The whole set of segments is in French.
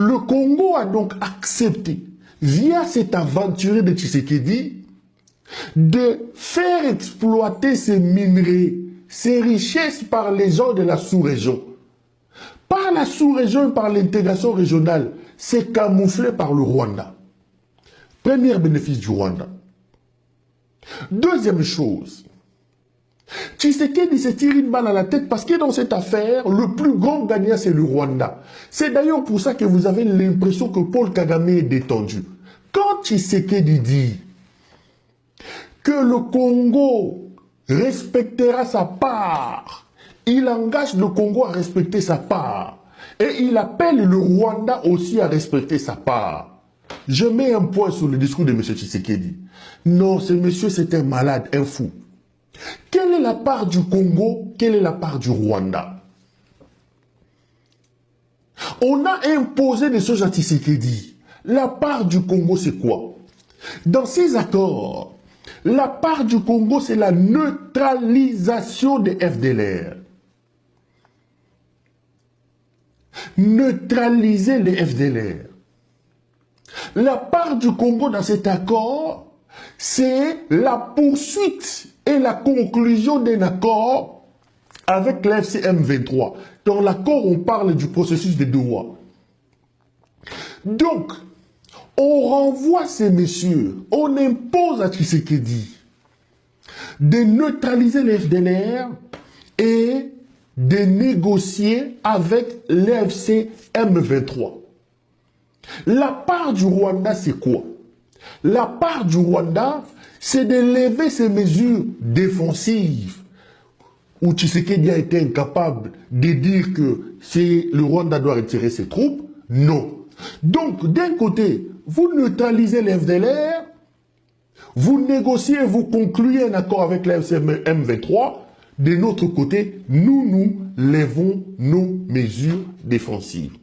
Le Congo a donc accepté, via cet aventurier de Tshisekedi, de faire exploiter ces minerais, ces richesses par les gens de la sous-région. Par la sous-région et par l'intégration régionale, c'est camouflé par le Rwanda. Premier bénéfice du Rwanda. Deuxième chose, Tshisekedi se tire une balle à la tête parce que dans cette affaire, le plus grand gagnant, c'est le Rwanda. C'est d'ailleurs pour ça que vous avez l'impression que Paul Kagame est détendu. Quand Tshisekedi dit que le Congo respectera sa part, il engage le Congo à respecter sa part. Et il appelle le Rwanda aussi à respecter sa part. Je mets un point sur le discours de M. Tshisekedi. Non, ce monsieur, c'est un malade, un fou. Quelle est la part du Congo? Quelle est la part du Rwanda? On a imposé des choses à Tshisekedi. La part du Congo, c'est quoi? Dans ces accords, la part du Congo, c'est la neutralisation des FDLR. Neutraliser les FDLR. La part du Congo dans cet accord, c'est la poursuite et la conclusion d'un accord avec l'FCM 23. Dans l'accord, on parle du processus de Doha. Donc, on renvoie ces messieurs, on impose à Tshisekedi de neutraliser les FDLR et de négocier avec l'FCM 23. La part du Rwanda, c'est quoi? La part du Rwanda, c'est de lever ces mesures défensives où Tshisekedi a été incapable de dire que le Rwanda doit retirer ses troupes. Non. Donc, d'un côté, vous neutralisez les FDLR, vous négociez, vous concluez un accord avec la FCM 23. De notre côté, nous levons nos mesures défensives.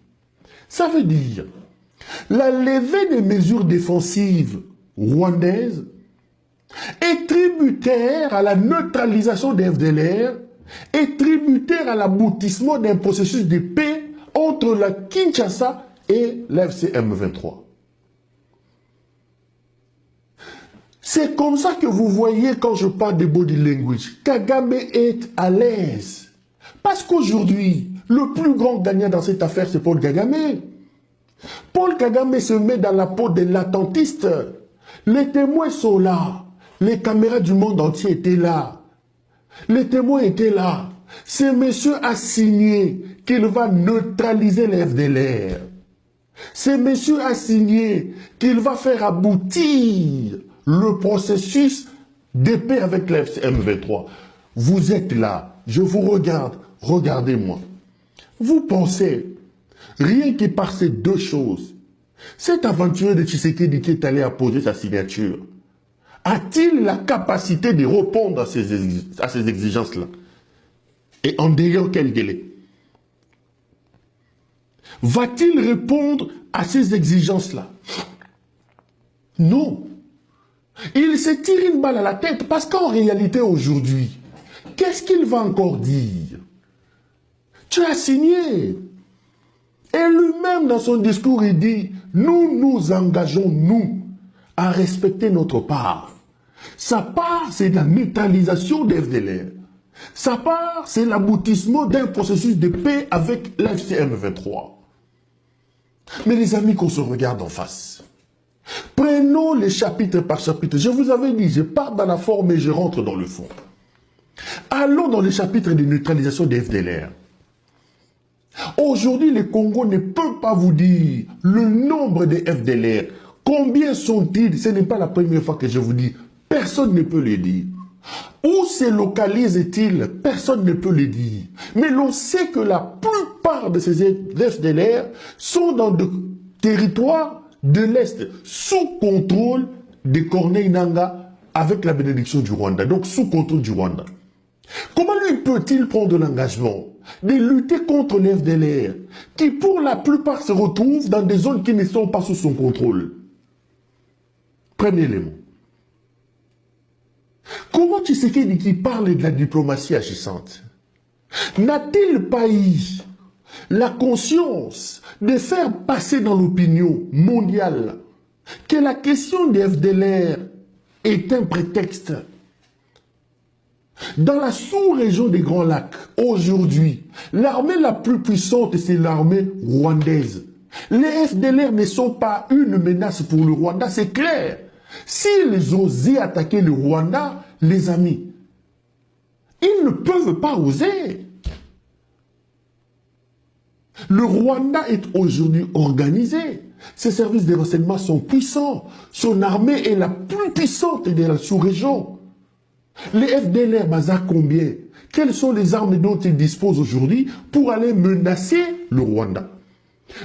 Ça veut dire, la levée des mesures défensives rwandaises est tributaire à la neutralisation des FDLR, est tributaire à l'aboutissement d'un processus de paix entre la Kinshasa et la FCM 23. C'est comme ça que vous voyez quand je parle de body language, Kagame est à l'aise. Parce qu'aujourd'hui, le plus grand gagnant dans cette affaire, c'est Paul Kagame. Paul Kagame se met dans la peau de l'attentiste. Les témoins sont là. Les caméras du monde entier étaient là. Les témoins étaient là. Ce monsieur a signé qu'il va neutraliser les FDLR. Ce monsieur a signé qu'il va faire aboutir le processus de paix avec la FCM 23. Vous êtes là. Je vous regarde. Regardez-moi. Vous pensez, rien que par ces deux choses, cet aventurier de Tshisekedi qui est allé apposer sa signature, a-t-il la capacité de répondre à ces exigences-là? Et en dehors quel délai? Va-t-il répondre à ces exigences-là? Non. Il se tire une balle à la tête parce qu'en réalité aujourd'hui, qu'est-ce qu'il va encore dire? Tu as signé. Et lui-même dans son discours, il dit, nous nous engageons, nous, à respecter notre part. Sa part, c'est la neutralisation des FDLR. Sa part, c'est l'aboutissement d'un processus de paix avec l'FCM 23. Mais les amis, qu'on se regarde en face. Prenons les chapitres par chapitre. Je vous avais dit, je pars dans la forme et je rentre dans le fond. Allons dans les chapitres de neutralisation des FDLR. Aujourd'hui, le Congo ne peut pas vous dire le nombre de FDLR. Combien sont-ils? Ce n'est pas la première fois que je vous dis. Personne ne peut le dire. Où se localisent-ils? Personne ne peut le dire. Mais l'on sait que la plupart de ces FDLR sont dans des territoires de l'Est, sous contrôle de Corneille Nangaa, avec la bénédiction du Rwanda, donc sous contrôle du Rwanda. Comment lui peut-il prendre l'engagement de lutter contre les FDLR, qui pour la plupart se retrouvent dans des zones qui ne sont pas sous son contrôle? Premier élément. Comment Tshisekedi qui parle de la diplomatie agissante n'a-t-il pas eu la conscience de faire passer dans l'opinion mondiale que la question des FDLR est un prétexte. Dans la sous-région des Grands Lacs, aujourd'hui, l'armée la plus puissante, c'est l'armée rwandaise. Les FDLR ne sont pas une menace pour le Rwanda, c'est clair. S'ils osaient attaquer le Rwanda, les amis, ils ne peuvent pas oser. Le Rwanda est aujourd'hui organisé. Ses services de renseignement sont puissants. Son armée est la plus puissante de la sous-région. Les FDLR, Baza, combien? Quelles sont les armes dont ils disposent aujourd'hui pour aller menacer le Rwanda?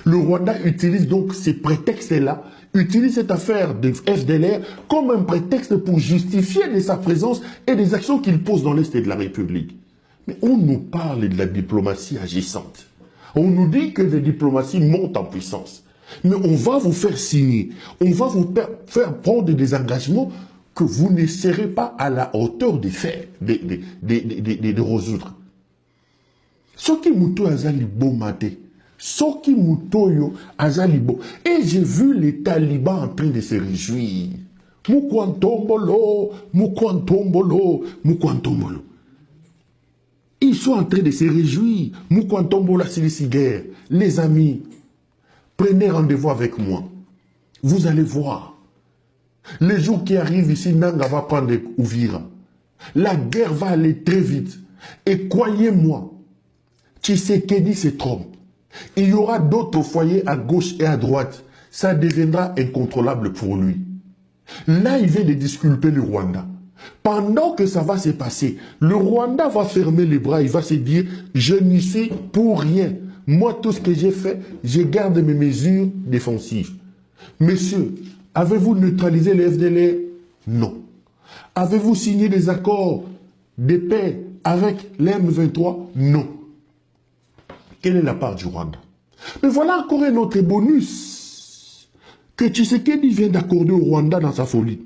Le Rwanda utilise donc ces prétextes-là, utilise cette affaire de FDLR comme un prétexte pour justifier de sa présence et des actions qu'il pose dans l'Est de la République. Mais on nous parle de la diplomatie agissante. On nous dit que la diplomatie monte en puissance. Mais on va vous faire signer, on va vous faire prendre des engagements que vous ne serez pas à la hauteur des faits, de résoudre. Ce qui mouto azalibo maté, ce qui mouto yo azalibo. Et j'ai vu les talibans en train de se réjouir. Moukwantombolo, Moukwantombolo, Moukwantombolo. Ils sont en train de se réjouir. Moukwantombola Silisiger, les amis, prenez rendez-vous avec moi. Vous allez voir. Les jours qui arrivent ici, Nanga va prendre Ouvira. La guerre va aller très vite. Et croyez-moi, Tshisekedi se trompe. Il y aura d'autres foyers à gauche et à droite. Ça deviendra incontrôlable pour lui. Là, il vient de disculper le Rwanda. Pendant que ça va se passer, le Rwanda va fermer les bras. Il va se dire, je n'y suis pour rien. Moi, tout ce que j'ai fait, je garde mes mesures défensives. Messieurs, avez-vous neutralisé les FDLR? Non. Avez-vous signé des accords de paix avec les M23? Non. Quelle est la part du Rwanda? Mais voilà encore un autre bonus que Tshisekedi vient d'accorder au Rwanda dans sa folie.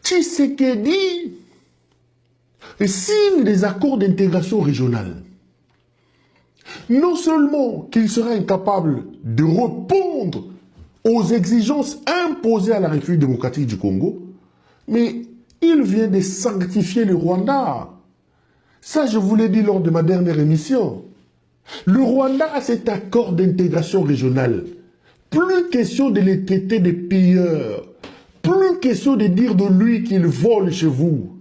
Tshisekedi signe des accords d'intégration régionale. Non seulement qu'il sera incapable de répondre aux exigences imposées à la République démocratique du Congo, mais il vient de sanctifier le Rwanda. Ça, je vous l'ai dit lors de ma dernière émission. Le Rwanda a cet accord d'intégration régionale. Plus question de les traiter des pilleurs. Plus question de dire de lui qu'il vole chez vous.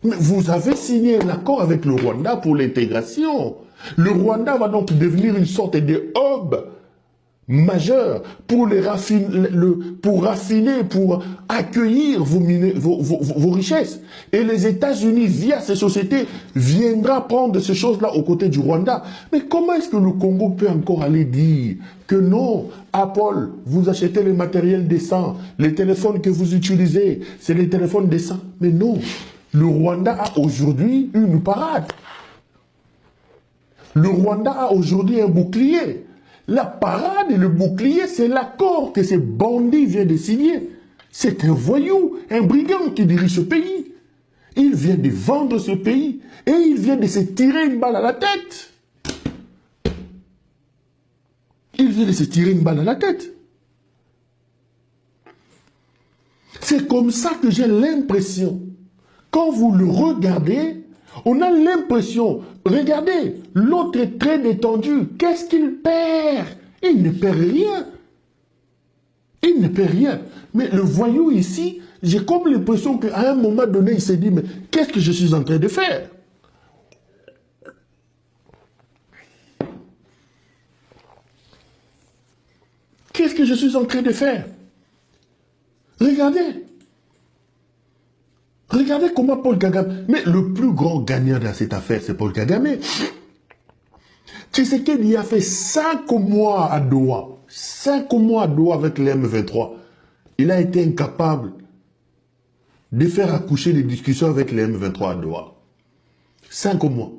Mais vous avez signé un accord avec le Rwanda pour l'intégration. Le Rwanda va donc devenir une sorte de hub majeur pour raffiner, pour accueillir vos richesses. Et les États-Unis, via ces sociétés, viendra prendre ces choses-là aux côtés du Rwanda. Mais comment est-ce que le Congo peut encore aller dire que non, Apple, vous achetez les matériels décents, les téléphones que vous utilisez, c'est les téléphones décents? Mais non, le Rwanda a aujourd'hui une parade. Le Rwanda a aujourd'hui un bouclier. La parade et le bouclier, c'est l'accord que ces bandits viennent de signer. C'est un voyou, un brigand qui dirige ce pays. Il vient de vendre ce pays et il vient de se tirer une balle à la tête. Il vient de se tirer une balle à la tête. C'est comme ça que j'ai l'impression. Quand vous le regardez, on a l'impression, regardez, l'autre est très détendu. Qu'est-ce qu'il perd? Il ne perd rien. Il ne perd rien. Mais le voyou ici, j'ai comme l'impression qu'à un moment donné, il s'est dit, mais qu'est-ce que je suis en train de faire? Qu'est-ce que je suis en train de faire? Regardez. Regardez comment Paul Kagame... Mais le plus grand gagnant dans cette affaire, c'est Paul Kagame. Tshisekedi a fait 5 mois à Doha. 5 mois à Doha avec les M23. Il a été incapable de faire accoucher des discussions avec les M23 à Doha. 5 mois.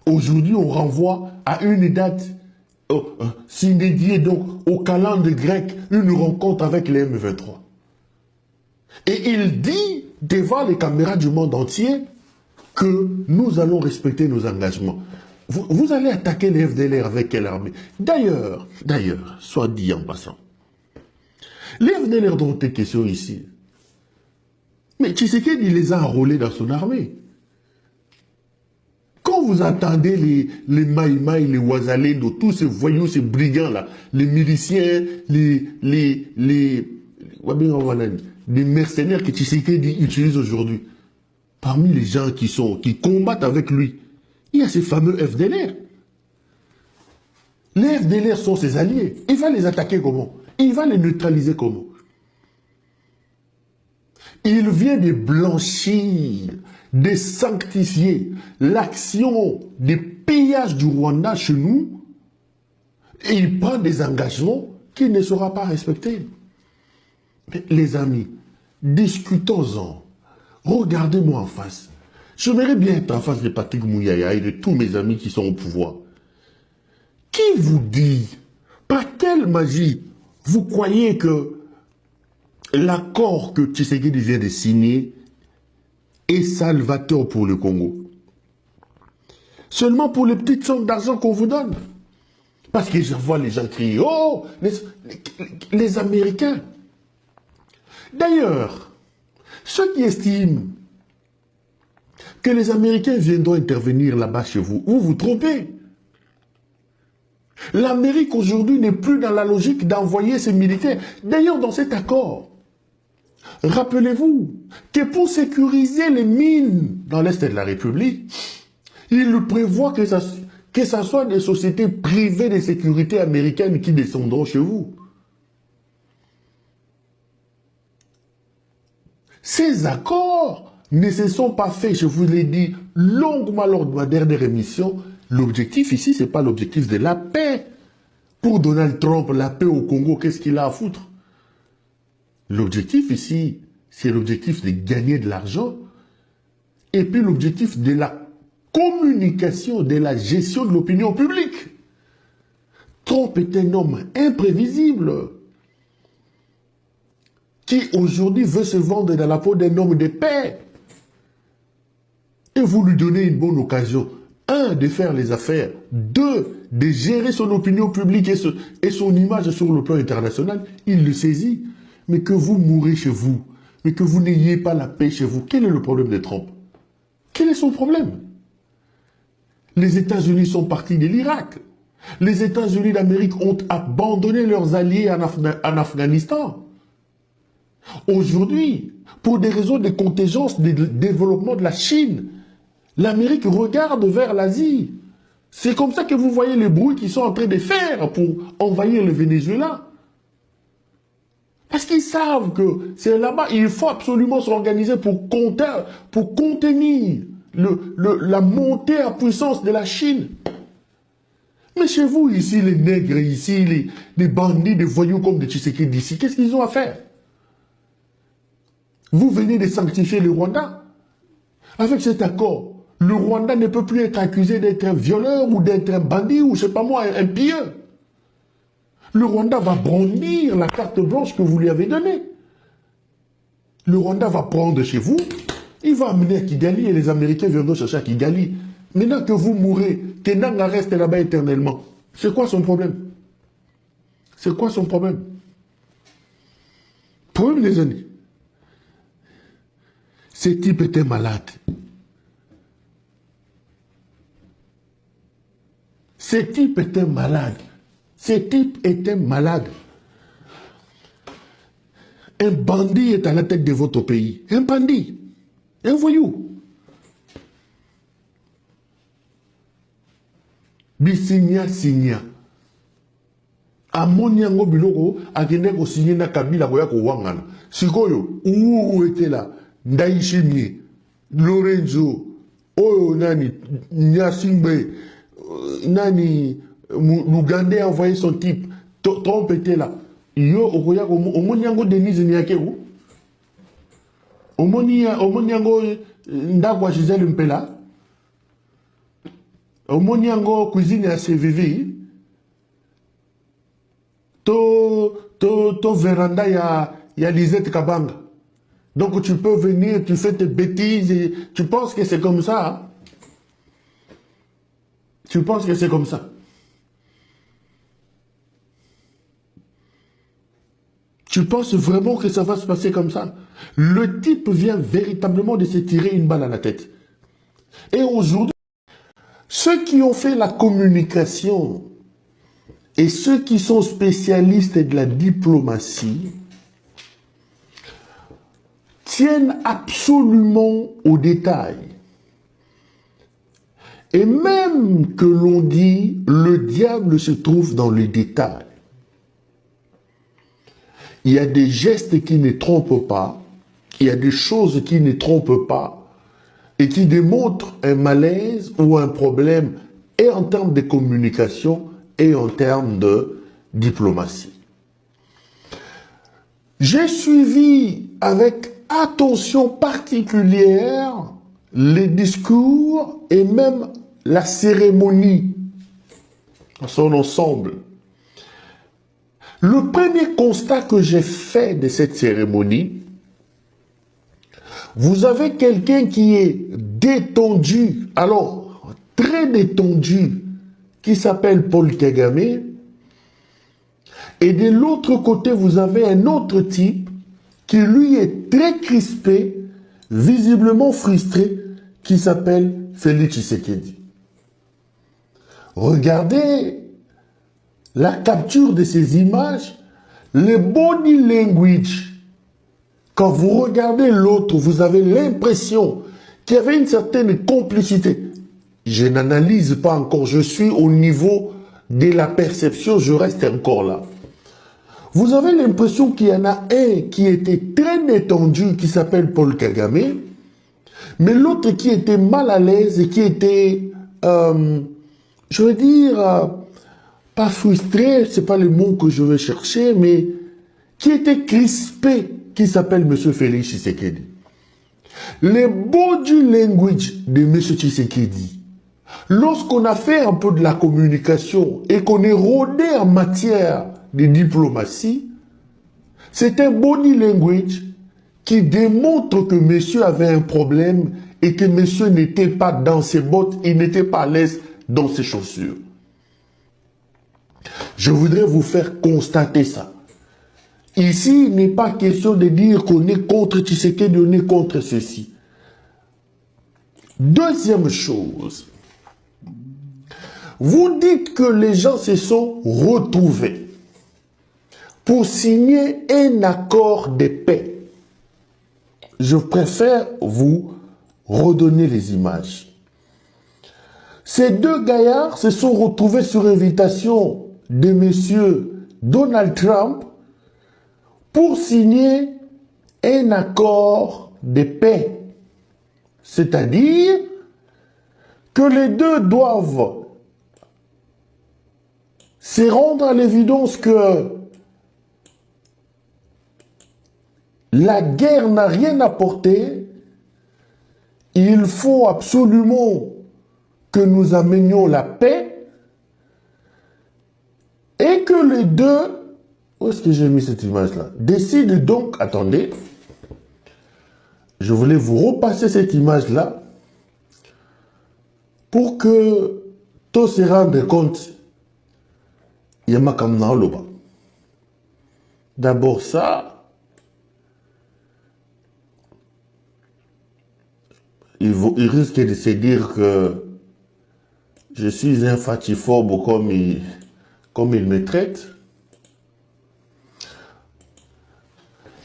Aujourd'hui, on renvoie à une date dédiée donc au calendrier grec, une rencontre avec les M23. Et il dit devant les caméras du monde entier que nous allons respecter nos engagements. Vous allez attaquer les FDLR avec quelle armée? D'ailleurs, soit dit en passant, les FDLR dont il est question ici, mais Tshisekedi les a enrôlés dans son armée. Quand vous entendez les Maïmaï, les Ouazalendo, tous ces voyous, ces brigands-là, les miliciens, les mercenaires que Tshisekedi utilise aujourd'hui, parmi les gens qui combattent avec lui, il y a ces fameux FDLR. Les FDLR sont ses alliés. Il va les attaquer comment? Il va les neutraliser comment? Il vient de blanchir, de sanctifier l'action des pillages du Rwanda chez nous et il prend des engagements qu'il ne sera pas respecter. Mais les amis, discutons-en. Regardez-moi en face. J'aimerais bien être en face de Patrick Mouyaya et de tous mes amis qui sont au pouvoir. Qui vous dit, par quelle magie, vous croyez que l'accord que Tshisekedi vient de signer est salvateur pour le Congo? Seulement pour les petites sommes d'argent qu'on vous donne. Parce que je vois les gens crier, oh, les Américains. D'ailleurs, ceux qui estiment que les Américains viendront intervenir là-bas chez vous, vous vous trompez. L'Amérique aujourd'hui n'est plus dans la logique d'envoyer ses militaires. D'ailleurs, dans cet accord, rappelez-vous que pour sécuriser les mines dans l'Est de la République, il prévoit que ça soit des sociétés privées de sécurité américaines qui descendront chez vous. Ces accords ne se sont pas faits, je vous l'ai dit longuement lors de ma dernière émission. L'objectif ici, ce n'est pas l'objectif de la paix. Pour Donald Trump, la paix au Congo, qu'est-ce qu'il a à foutre? L'objectif ici, c'est l'objectif de gagner de l'argent et puis l'objectif de la communication, de la gestion de l'opinion publique. Trump est un homme imprévisible qui aujourd'hui veut se vendre dans la peau d'un homme de paix. Et vous lui donnez une bonne occasion. 1, de faire les affaires. 2, de gérer son opinion publique et son image sur le plan international. Il le saisit. Mais que vous mourrez chez vous, mais que vous n'ayez pas la paix chez vous, quel est le problème de Trump? Quel est son problème? Les États-Unis sont partis de l'Irak. Les États-Unis d'Amérique ont abandonné leurs alliés en Afghanistan. Aujourd'hui, pour des raisons de contingence, de développement de la Chine, l'Amérique regarde vers l'Asie. C'est comme ça que vous voyez les bruits qu'ils sont en train de faire pour envahir le Venezuela. Parce qu'ils savent que c'est là-bas, il faut absolument s'organiser pour contenir la montée à puissance de la Chine. Mais chez vous, ici, les nègres, ici, les bandits, des voyous comme des Tshisekedi d'ici, qu'est-ce qu'ils ont à faire? Vous venez de sanctifier le Rwanda. Avec cet accord, le Rwanda ne peut plus être accusé d'être un violeur ou d'être un bandit ou, je sais pas moi, un pilleur. Le Rwanda va brandir la carte blanche que vous lui avez donnée. Le Rwanda va prendre chez vous, il va amener à Kigali et les Américains viendront chercher à Kigali. Maintenant que vous mourrez, Kenanga reste là-bas éternellement. C'est quoi son problème? C'est quoi son problème? Problème des années. Ce type était malade. Ce type était malade. Ce type était malade. Un bandit est à la tête de votre pays. Un bandit. Un voyou. Bisigna signa. Amoniango biloko akende ko signer na Kabila ko ya ko wangana. Sikoyo Uhuru était là. Ndaishimie, Lorenzo, Oyo nani, Nyasingbe, nani, l'Ougandais a envoyé son type. Trump était là. Yo, Omoniango Denise Niakeru. Omoniango Ndakwa Gisèle Mpela. Omoniango Cuisine à CVV. To Veranda ya Lisette Kabanga. Donc tu peux venir, tu fais tes bêtises et tu penses que c'est comme ça. Hein? Tu penses que c'est comme ça. Tu penses vraiment que ça va se passer comme ça? Le type vient véritablement de se tirer une balle à la tête. Et aujourd'hui, ceux qui ont fait la communication et ceux qui sont spécialistes de la diplomatie tiennent absolument aux détails. Et même que l'on dit, le diable se trouve dans les détails. Il y a des gestes qui ne trompent pas, il y a des choses qui ne trompent pas et qui démontrent un malaise ou un problème et en termes de communication et en termes de diplomatie. J'ai suivi avec attention particulière les discours et même la cérémonie dans son ensemble. Le premier constat que j'ai fait de cette cérémonie, vous avez quelqu'un qui est détendu, alors très détendu, qui s'appelle Paul Kagame, et de l'autre côté, vous avez un autre type qui lui est très crispé, visiblement frustré, qui s'appelle Félix Tshisekedi. Regardez la capture de ces images, le body language. Quand vous regardez l'autre, vous avez l'impression qu'il y avait une certaine complicité. Je n'analyse pas encore, je suis au niveau de la perception, je reste encore là. Vous avez l'impression qu'il y en a un qui était très détendu, qui s'appelle Paul Kagame, mais l'autre qui était mal à l'aise et qui était, je veux dire, pas frustré, c'est pas le mot que je veux chercher, mais qui était crispé, qui s'appelle M. Félix Tshisekedi. Le body language de M. Tshisekedi, lorsqu'on a fait un peu de la communication et qu'on est rodé en matière de diplomatie, c'est un body language qui démontre que monsieur avait un problème et que monsieur n'était pas dans ses bottes, il n'était pas à l'aise dans ses chaussures. Je voudrais vous faire constater ça. Ici, il n'est pas question de dire qu'on est contre Tshisekedi, on est contre ceci. Deuxième chose, vous dites que les gens se sont retrouvés pour signer un accord de paix. Je préfère vous redonner les images. Ces deux gaillards se sont retrouvés sur invitation de M. Donald Trump pour signer un accord de paix. C'est-à-dire que les deux doivent se rendre à l'évidence que la guerre n'a rien apporté. Il faut absolument que nous amenions la paix et que les deux, où est-ce que j'ai mis cette image-là, décident donc, attendez, je voulais vous repasser cette image-là pour que tous se rendent compte, il y a ma caméra là-bas. D'abord ça, il risque de se dire que je suis un fatiphobe comme il me traite.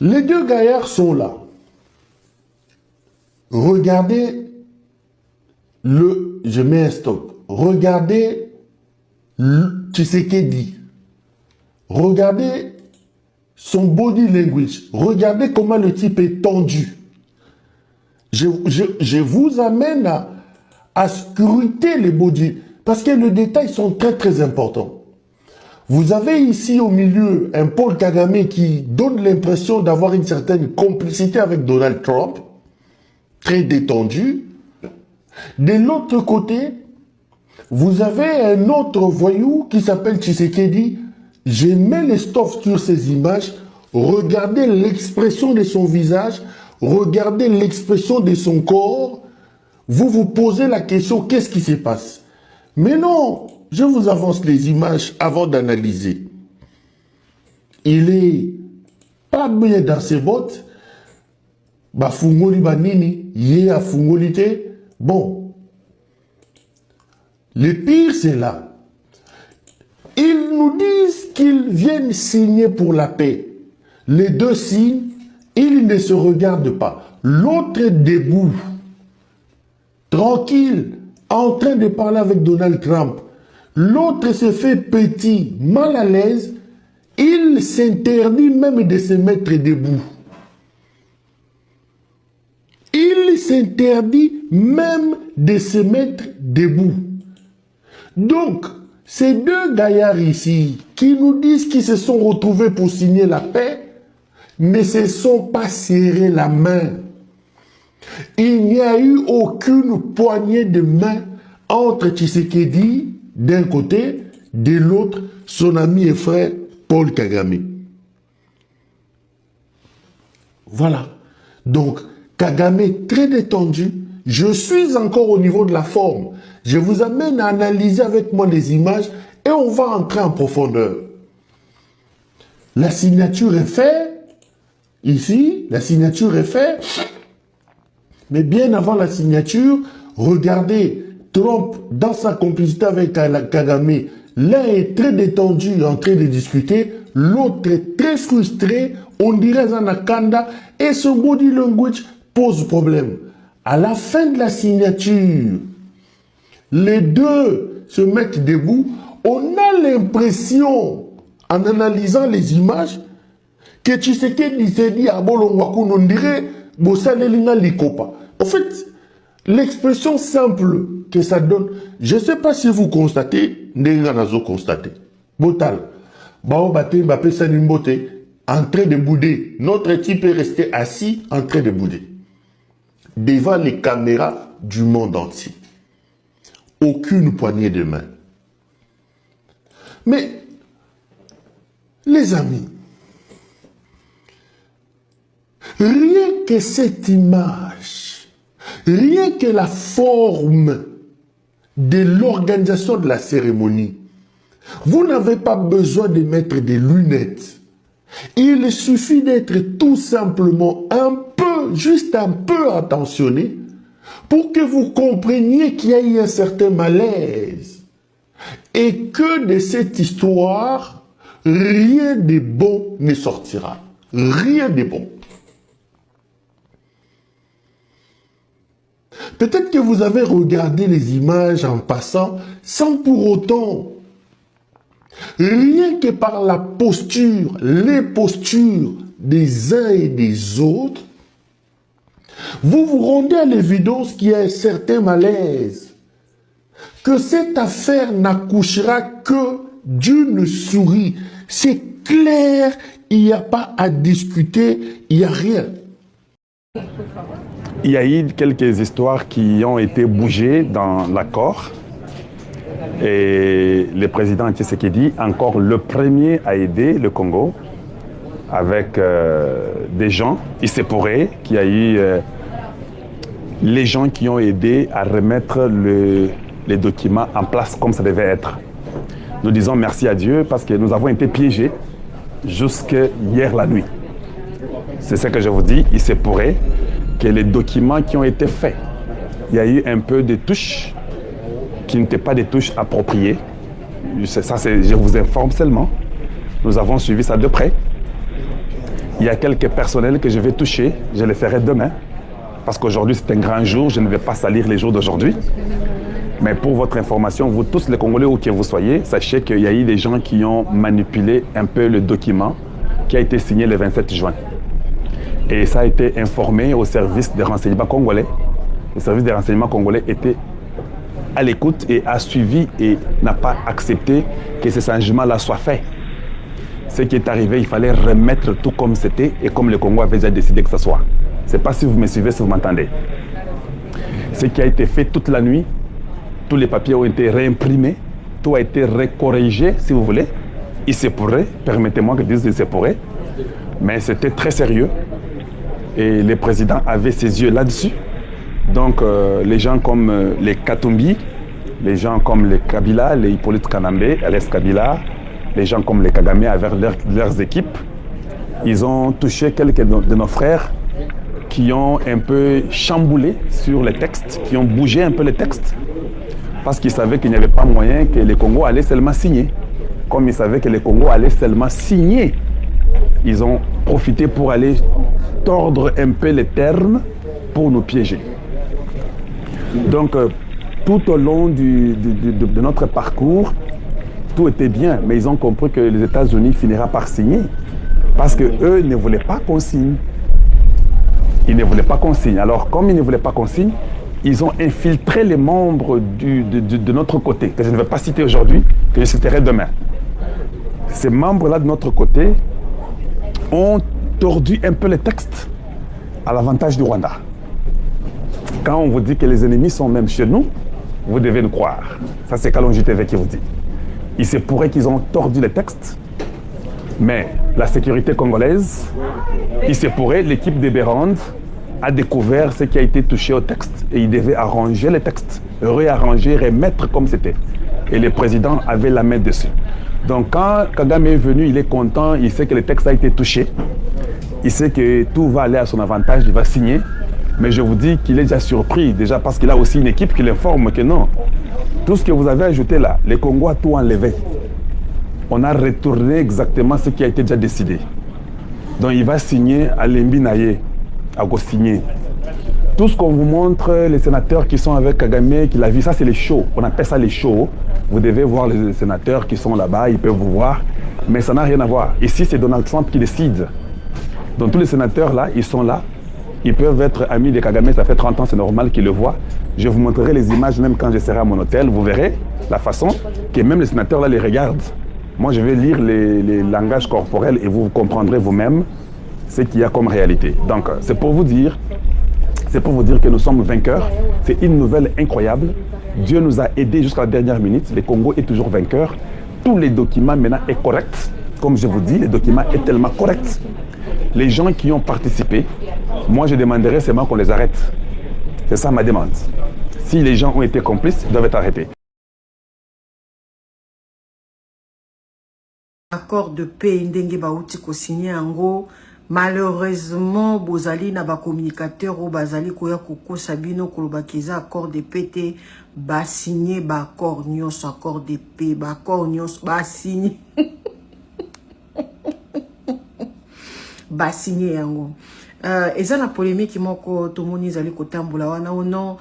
Les deux gaillards sont là. Regardez je mets un stop. Regardez Tshisekedi. Regardez son body language. Regardez comment le type est tendu. Je vous amène à scruter les body, parce que les détails sont très très importants. Vous avez ici au milieu un Paul Kagame qui donne l'impression d'avoir une certaine complicité avec Donald Trump, très détendu. De l'autre côté, vous avez un autre voyou qui s'appelle Tshisekedi. Je mets les stuff sur ces images. Regardez l'expression de son visage. regardez l'expression de son corps, vous vous posez la question, qu'est-ce qui se passe? Mais non, je vous avance les images avant d'analyser. Il est pas bien dans ses bottes. Ba fungoli banini, yé a fungoli te. Bon. Le pire, c'est là. Ils nous disent qu'ils viennent signer pour la paix. Les deux signent, ils ne se regardent pas. L'autre est debout, tranquille, en train de parler avec Donald Trump. L'autre se fait petit, mal à l'aise. Il s'interdit même de se mettre debout. Il s'interdit même de se mettre debout. Donc, ces deux gaillards ici, qui nous disent qu'ils se sont retrouvés pour signer la paix, ne se sont pas serrés la main. Il n'y a eu aucune poignée de main entre Tshisekedi, d'un côté, de l'autre, son ami et frère Paul Kagame. Voilà. Donc, Kagame est très détendu. Je suis encore au niveau de la forme. Je vous amène à analyser avec moi les images et on va entrer en profondeur. La signature est faite. Ici, la signature est faite. Mais bien avant la signature, regardez, Trump, dans sa complicité avec Kagame, l'un est très détendu en train de discuter, l'autre est très frustré, on dirait Zanakanda, et ce body language pose problème. À la fin de la signature, les deux se mettent debout, on a l'impression, en analysant les images, que Tshisekedi s'est dit à Bolongwakoun, on dirait Bosanelinga Likopa. En fait, l'expression simple que ça donne, je ne sais pas si vous constatez, Ndenganazo constaté. Botal, Bao Bate Mbappé Sanimbote, en train de bouder. Notre type est resté assis en train de bouder. Devant les caméras du monde entier. Aucune poignée de main. Mais, les amis, rien que cette image, rien que la forme de l'organisation de la cérémonie, vous n'avez pas besoin de mettre des lunettes. Il suffit d'être tout simplement un peu, juste un peu attentionné pour que vous compreniez qu'il y a eu un certain malaise et que de cette histoire, rien de bon ne sortira. Rien de bon. Peut-être que vous avez regardé les images en passant sans pour autant, rien que par la posture, les postures des uns et des autres, vous vous rendez à l'évidence qu'il y a un certain malaise, que cette affaire n'accouchera que d'une souris. C'est clair, il n'y a pas à discuter, il n'y a rien. Il y a eu quelques histoires qui ont été bougées dans l'accord. Et le président Tshisekedi, encore le premier à aider le Congo, avec des gens, il se pourrait qu'il y a eu les gens qui ont aidé à remettre les documents en place comme ça devait être. Nous disons merci à Dieu parce que nous avons été piégés jusqu'à hier la nuit. C'est ce que je vous dis, il se pourrait que les documents qui ont été faits, il y a eu un peu de touches qui n'étaient pas des touches appropriées. Ça, je vous informe seulement. Nous avons suivi ça de près. Il y a quelques personnels que je vais toucher, je les ferai demain. Parce qu'aujourd'hui, c'est un grand jour, je ne vais pas salir les jours d'aujourd'hui. Mais pour votre information, vous tous les Congolais où que vous soyez, sachez qu'il y a eu des gens qui ont manipulé un peu le document qui a été signé le 27 juin. Et ça a été informé au service des renseignements congolais. Le service des renseignements congolais était à l'écoute et a suivi et n'a pas accepté que ce changement-là soit fait. Ce qui est arrivé, il fallait remettre tout comme c'était et comme le Congo avait déjà décidé que ce soit. Je ne sais pas si vous me suivez, si vous m'entendez. Ce qui a été fait toute la nuit, tous les papiers ont été réimprimés, tout a été recorrigé, si vous voulez. Il se pourrait, permettez-moi que je dise il se pourrait, mais c'était très sérieux. Et le président avait ses yeux là-dessus. Donc les gens comme les Katumbi, les gens comme les Kabila, les Hippolyte Kanambe, Alex Kabila, les gens comme les Kagame avec leurs équipes, ils ont touché quelques de nos frères qui ont un peu chamboulé sur les textes, qui ont bougé un peu les textes, parce qu'ils savaient qu'il n'y avait pas moyen que le Congo allait seulement signer. Comme ils savaient que le Congo allait seulement signer, ils ont profité pour aller tordre un peu les termes pour nous piéger. Donc, tout au long de notre parcours, tout était bien, mais ils ont compris que les États-Unis finiraient par signer, parce qu'eux ne voulaient pas qu'on signe. Ils ne voulaient pas qu'on signe. Alors, comme ils ne voulaient pas qu'on signe, ils ont infiltré les membres de notre côté, que je ne vais pas citer aujourd'hui, que je citerai demain. Ces membres-là de notre côté ont tordu un peu les textes à l'avantage du Rwanda. Quand on vous dit que les ennemis sont même chez nous, vous devez nous croire. Ça, c'est Kalonji TV qui vous dit. Il se pourrait qu'ils ont tordu les textes, mais la sécurité congolaise, il se pourrait, l'équipe de Bérande a découvert ce qui a été touché au texte et il devait arranger les textes, réarranger, remettre comme c'était. Et le président avait la main dessus. Donc quand Kagame est venu, il est content, il sait que le texte a été touché, il sait que tout va aller à son avantage, il va signer. Mais je vous dis qu'il est déjà surpris, déjà parce qu'il a aussi une équipe qui l'informe que non. Tout ce que vous avez ajouté là, le Congo a tout enlevé. On a retourné exactement ce qui a été déjà décidé. Donc il va signer à Lembi-Naye, à signer. Tout ce qu'on vous montre, les sénateurs qui sont avec Kagame, qui l'a vu, ça c'est les shows. On appelle ça les shows. Vous devez voir les sénateurs qui sont là-bas, ils peuvent vous voir. Mais ça n'a rien à voir. Ici, c'est Donald Trump qui décide. Donc tous les sénateurs là, ils sont là. Ils peuvent être amis de Kagame, ça fait 30 ans, c'est normal qu'ils le voient. Je vous montrerai les images même quand je serai à mon hôtel. Vous verrez la façon que même les sénateurs là les regardent. Moi, je vais lire les langages corporels et vous comprendrez vous-même ce qu'il y a comme réalité. Donc, c'est pour vous dire que nous sommes vainqueurs. C'est une nouvelle incroyable. Dieu nous a aidés jusqu'à la dernière minute. Le Congo est toujours vainqueur. Tous les documents maintenant sont corrects. Comme je vous dis, les documents sont tellement corrects. Les gens qui ont participé, moi je demanderais seulement qu'on les arrête. C'est ça ma demande. Si les gens ont été complices, ils doivent être arrêtés. Accord de paix ndenge bauti ko signé ango. Malheureusement, bozali na ba communicateur ou bazali koya koko sabino kolobakeza accord de paix te ba signé ba accord nyos accord de paix ba accord nyos ba signé ba signé yango. Eza na polémique moko tomoni zali kotambola wana ono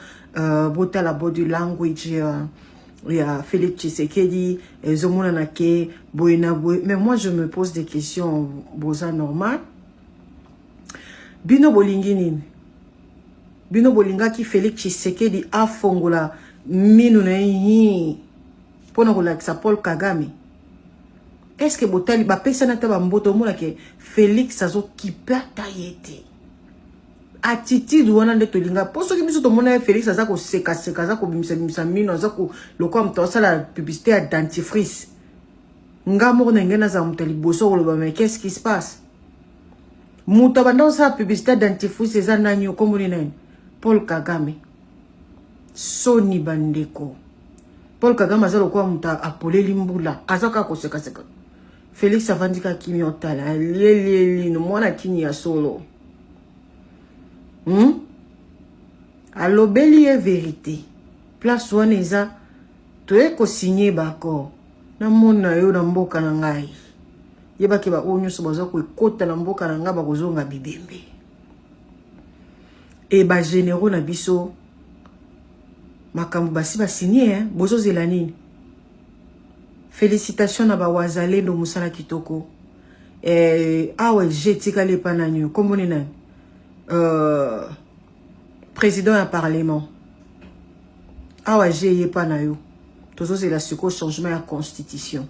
bota la body language ya Félix Tshisekedi ezomona na ke boyena boy. Mais moi je me pose des questions boza normal. Bino bolingi nini? Bino bolinga ki Félix Tshisekedi afongola minu na yi pona kolakisa Paul Kagame. Est-ce que botali ba pesa na ta ba mboto mona ke Félix azo kipata yete? Attitude wana nde tolinga poso ki biso to mona Félix aza ko seka aza ko bimisa mino aza ko lokwa mto sala publicité à dentifrice. Nga moko na ngena za mtali boso ko mais qu'est-ce qui se passe? Muta banda sa publicité dentifrice eza nani okomoni nani? Paul Kagame. Soni bandeko. Paul Kagame aza lokwa muta apoleli mbula azaka ko seka. Félix avandika kimio tala leli no mwana kini ya solo. Alobeli est vérité. Place wana eza toye ko signer ba accord. Na mona yo na mboka na ngai. Yeba ke ba onyo so baza ko ekota na mboka na nga ba kozonga bibembe. E ba généraux na biso makambo basi ba signer bozo zela nini? Félicitations na ba wazalendo musala kitoko. Awe jetika le pananyo komoni nani? Président du Parlement. Awa j'ai pas na yo. Tozo c'est la changement à constitution.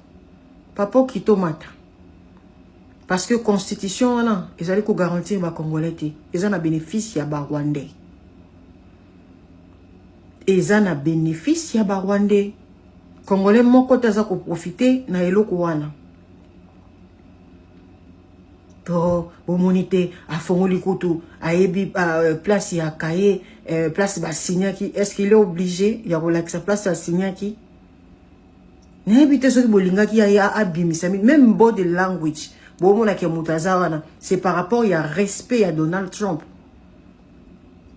Papa qui tomate. Parce que constitution là, ils allaient ko garantir ba congolais té. Ils en a bénéfice ya ba rwandais. Ils en a bénéfice ya ba rwandais. Congolais moko taza ko profiter na eloko wana. to omonite afongoli kutu ayebi place ya kaye place ba signaki. Est-ce qu'il est obligé ya relaxa place ya signaki? N'habite ce que bolingaki ya abimisami même body language bon mona ke mutazawana c'est par rapport ya respect à Donald Trump.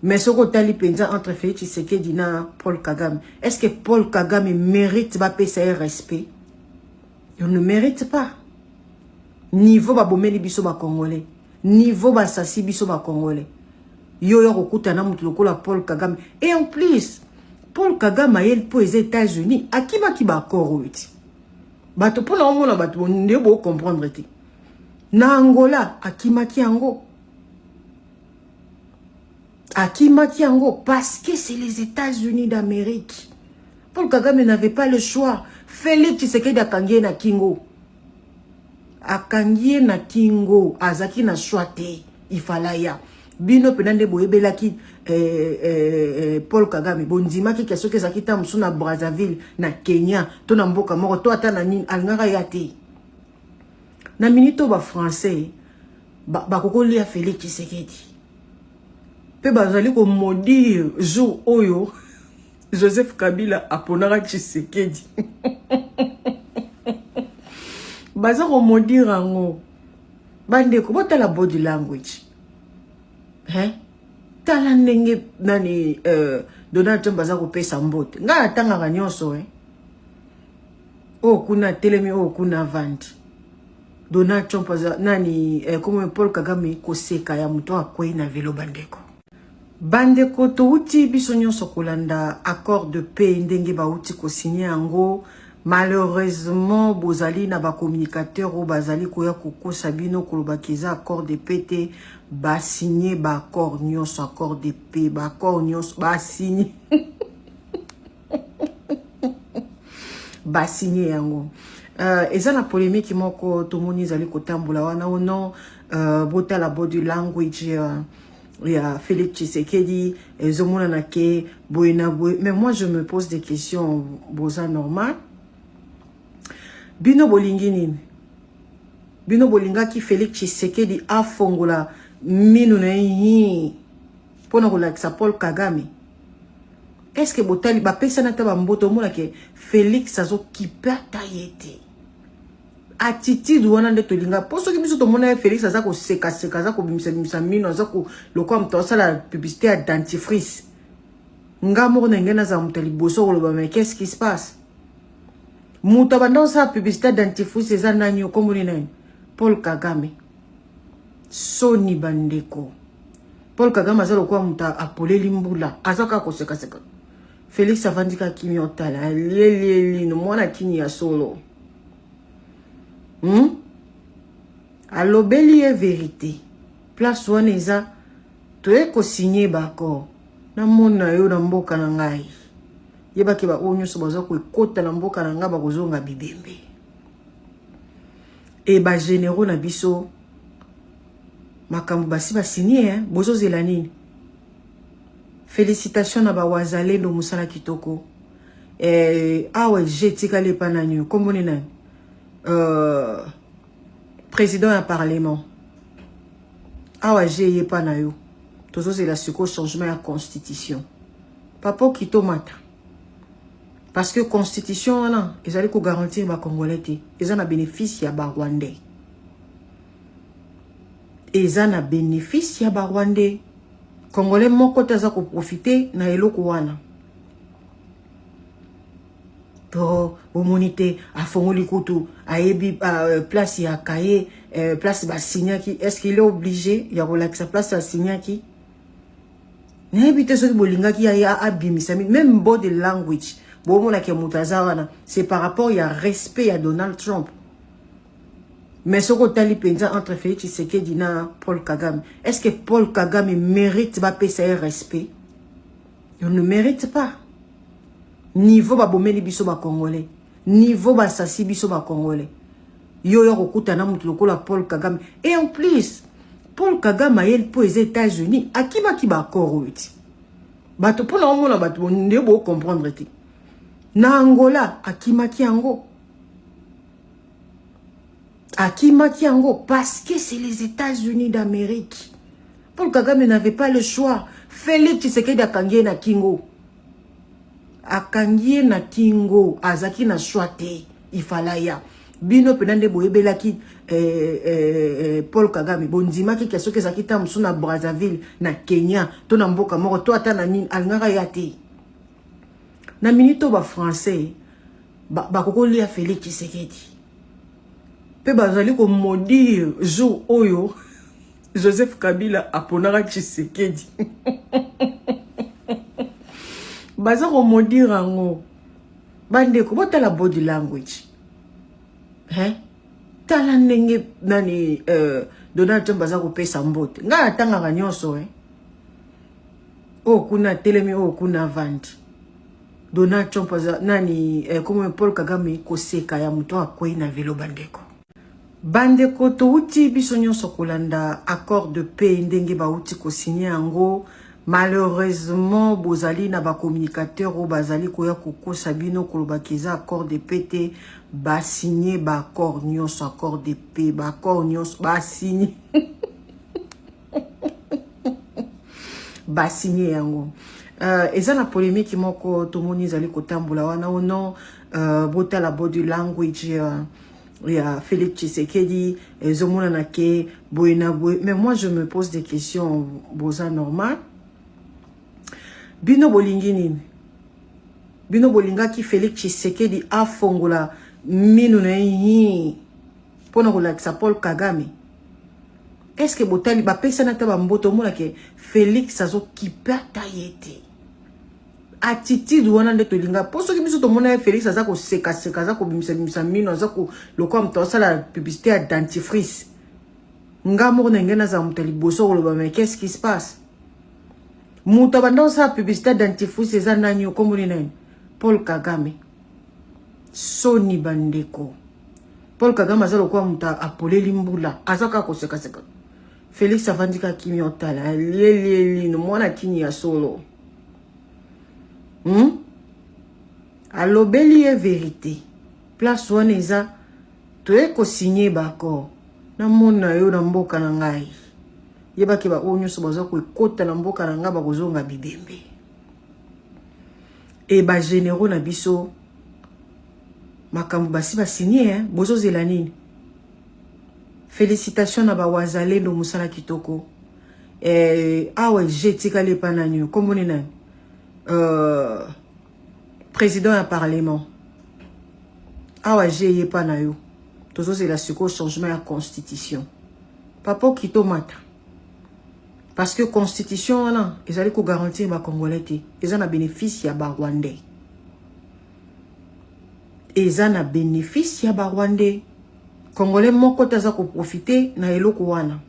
Mais ce que tali penza entre Félix Tshisekedi na Paul Kagame, est-ce que Paul Kagame mérite ba payer respect? Il ne mérite pas. Niveau ba bomeli biso ba congolais, niveau ba sasi biso ba congolais. Yo yo kokuta na mutu lokola Paul Kagame. Et en plus, Paul Kagame a eu pour les États-Unis, akima ki ba accord uti. Bato pona omona bato ne bo comprendre te. Na Angola akima ki ango. Akima ki ango parce que c'est les États-Unis d'Amérique. Paul Kagame n'avait pas le choix. Félix Tshisekedi akangie na kingo. Akangie na kingo azaki na choite ifalaya bino penande boyebela ki Paul Kagame bondima ki keso kezaki ta musu na Brazzaville na Kenya to na mboka moko to ata na nini alingaka yate na minito ba français ba kokoli ya Félix Tshisekedi pe bazali ko maudire jour oyo Joseph Kabila aponaka Tshisekedi baza ko maudire ngo bande ko bota la body language tala ndenge nani Donald Trump baza ko pesa mbote nga atanga ga nyonso o kuna telemi o kuna vandi Donald Trump baza nani comme Paul Kagame ko seka ya muto akwe na velo bandeko to uti biso nyonso kolanda accord de paix ndenge ba uti ko signer yango. Malheureusement, bozali na ba communicateur ou bazali koya koko sabino kolobakiza accord de paix te ba signer ba accord nyonso accord de paix ba accord nyonso ba signer ba signer yango. Eza na polémique moko tomoni zali kotambola wana ono bota la body language ya Félix Tshisekedi ezomona na ke boina boy. Mais moi je me pose des questions boza normal. Bino bolingi nini? Bino bolinga ki Félix Tshisekedi afongola minu na yi pona kolakisa Paul Kagame. Est-ce que botali ba pesa na taba mboto mona ke Félix azo kipata yete? Attitude wana nde tolinga poso ki biso to mona Félix aza ko seka aza ko bimisa minu aza ko lokwa mtosa la publicité à dentifrice. Nga moko na ngena za mutali boso ko loba mais qu'est-ce qui se passe? Mouta bandon sa publicité dentifrice eza nani okomoni nani? Paul Kagame. Soni bandeko. Paul Kagame aza lokwa muta apolé limbula. Azaka ko seka. Félix avandika kimio tala. Leli no mwana kini ya solo. Alobeli e vérité. Place wana eza toye ko signer bako. Na mona yo na mboka na ngai. Yeba ke ba onyo so baza ko ekota na mboka na nga ba kozonga bibembe. E ba généraux na biso makambo basi ba signer bozo zela nini. Félicitations na ba wazalendo musala kitoko. Awe jetika le pananyo komone nani. Président du Parlement. Awa jeye panayo. Tozo c'est la changement de la constitution. Papa qui tomate. Parce que constitution là, ils allaient garantir ma Congolais. Ils ont un bénéfice à Rwandais. Ils ont un bénéfice à Rwandais. Congolais mon côté za ko profiter na eloko wana. To omonite afongoli kutu ayebi place ya kaye place ba signaki. Est-ce qu'il est obligé ya relaxa place ya signaki? N'habite ce que bolingaki ya abimisami même body language. C'est par rapport à respect à Donald Trump. Mais ce que tali penza entre Félix Tshisekedi na Paul Kagame, est-ce que Paul Kagame mérite ba payer respect? Il ne mérite pas. Niveau ba bomeli biso ba congolais, niveau ba sasi biso ba congolais. Yo yo kokuta na mutu lokola Paul Kagame. Et en plus, Paul Kagame a eu pour les États-Unis, akima ki ba accord uti. Bato pona omona bato nde bo comprendre te. Na Angola akima ki ango. Akimaki yango parce que c'est les États-Unis d'Amérique. Paul Kagame n'avait pas le choix. Félix Tshisekedi akangie na kingo. Akangie na kingo. Azaki na choite. Ifalaya. Bino penande boyebelaki Paul Kagame. Bondima ki keso kezaki tamusu na Brazzaville, na Kenya. To na mboka moko. To ata na nini. Alngara yate. Na minito ba français. Ba koko lia Félix Tshisekedi. Pe bazali ko maudire jour oyo Joseph Kabila aponara Tshisekedi. Baza ko maudire ngo. Bande ko bota la body language. Tala ndenge nani Donald Trump baza ko pesa mbote. Nga atanga kanyoso O kuna telemi o kuna vandi. Donald Trump baza nani comme Paul Kagame ko seka ya muto akwei na velo bandeko. Bandeko to uti biso nyonso kolanda accord de paix ndenge ba uti ko signer yango. Malheureusement bozali na ba communicateur o bazali koya kokosa bino kolobakiza accord de paix te ba signer ba accord nyonso accord de paix ba accord nyonso ba signer ba signer yango. Eza na polémique moko tomoni zali kotambola wana ono bota la body language il y a Félix Tshisekedi, Zomona Nake, Boenabwe. Mais moi, je me pose des questions, boza normal. Bino Bolingini. Bino Bolinga qui Félix Tshisekedi a fongola minunei pona relaxa Paul Kagame. Est-ce que Botali ba pesa na taba mboto mona ke Félix azo kipata yete. Attitude wana nde tolinga poso ki biso to mona Félix azako seka azako bimisa mino azako lokwa mto sala publicité à dentifrice ngamo na ngena za mtali boso koloba mais qu'est-ce qui se passe muto banda sa publicité à dentifrice eza nani okomoni nani Paul Kagame Soni bandeko Paul Kagame azalo kwa mta apolé limbula azaka ko seka Félix avandika kimi otala lieli no mwana kini ya solo. Alobeli est vérité. Place wana eza to eko signer bako. Na mona yo na mboka na ngai. Yeba ke ba onyo so baza ko ekota na mboka na nga ba kozonga bibembe. E ba généraux na biso makambo basi ba signer bozo zela nini. Félicitations na ba wazalendo musala kitoko. Awe jetika le pananyo komoni nani. Président du Parlement. Awa j'ai pas na yo. Toujours c'est la changement de la constitution. Papa qui tomate. Parce que constitution là, ils allaient ko garantir ba Congolais. Ils en a bénéfice ya ba Rwandais. Ils en a bénéfice ya ba Rwandais. Congolais moko taza ko profiter na eloko wana.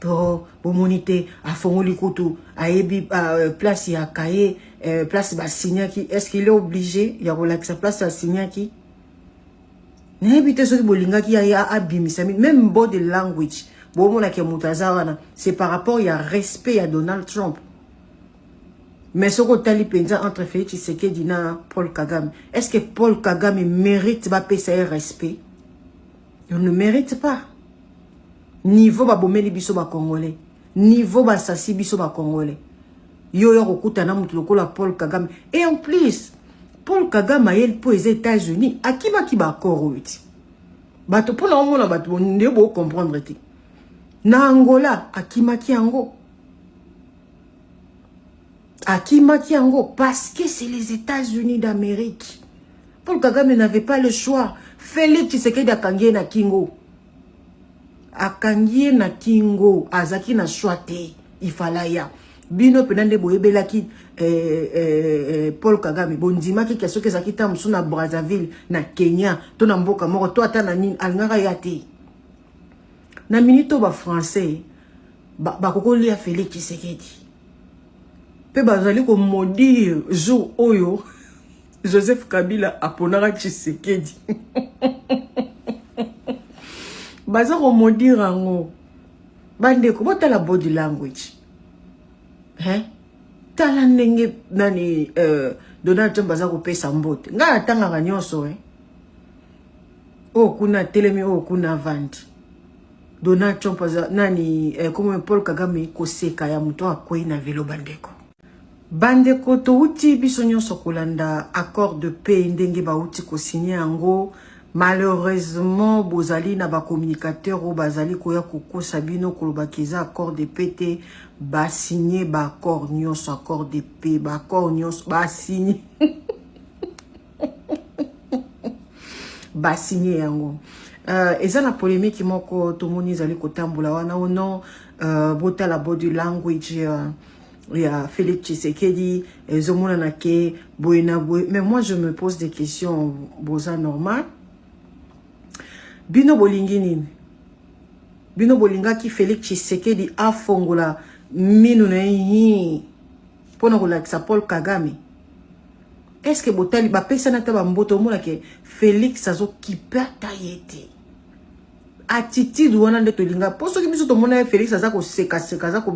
To bomonité a fongoli kutu a ebi place ya kaye place ba signaki est-ce qu'il est obligé ya relaxa place ya signaki n'habite so bolinga ki ya abimisa même body language bomona ke mutazawana c'est par rapport ya respect à Donald Trump mais ce que tali penza entre Félix Tshisekedi na Paul Kagame est-ce que Paul Kagame mérite ba pesa respect? Il ne mérite pas. Niveau ba bomeli biso ba Congolais, niveau ba sasi biso ba Congolais. Yo yo kokuta na mutu lokola Paul Kagame. Et en plus, Paul Kagame a yel pour les États-Unis, akiba ki ba accord witi. Bato pona omona bato nde bo comprendre ti. Na Angola akimaki yango. Akimaki yango parce que c'est les États-Unis d'Amérique. Paul Kagame n'avait pas le choix. Félix Tshisekedi akangie na kingo. Akangie na kingo azaki na choite ifalaya bino penande boyebelaki Paul Kagame bondima ki keso kezaki tamusu na Brazzaville na Kenya to na mboka moko to ata na nini alngara yate na minito ba français ba koko lia Félix Tshisekedi pe bazali ko maudire jour oyo Joseph Kabila aponara Tshisekedi baza ko maudire ngo bandeko bota la body language tala ndenge nani Donald Trump baza ko pesa mbote nga atanga nyonso Oh kuna telemi oh kuna vandi. Donald Trump nani comme Paul Kagame koseka ya muto akwei na velo bandeko. Bandeko to uti biso nyonso kolanda accord de paix ndenge ba uti ko signer yango. Malheureusement bozali na ba communicateur o bazali koya kokosa bino kolobakiza accord de paix te ba signer ba accord nyonso accord de paix ba accord nyonso ba signer ba signer yango. Eza na polémique moko tomoni zali kotambola wana o non bota la body language ya Félix Tshisekedi ezomona na ke boina boy. Mais moi je me pose des questions boza normal. Bino bolingi nini? Bino bolinga ki Félix Tshisekedi afongola minu na yi pona kolakisa Paul Kagame. Est-ce que botali ba pesa na taba mboto mona ke Félix azo kipata yete? Attitude wana nde tolinga. Poso ki biso to mona Félix aza ko seka za ko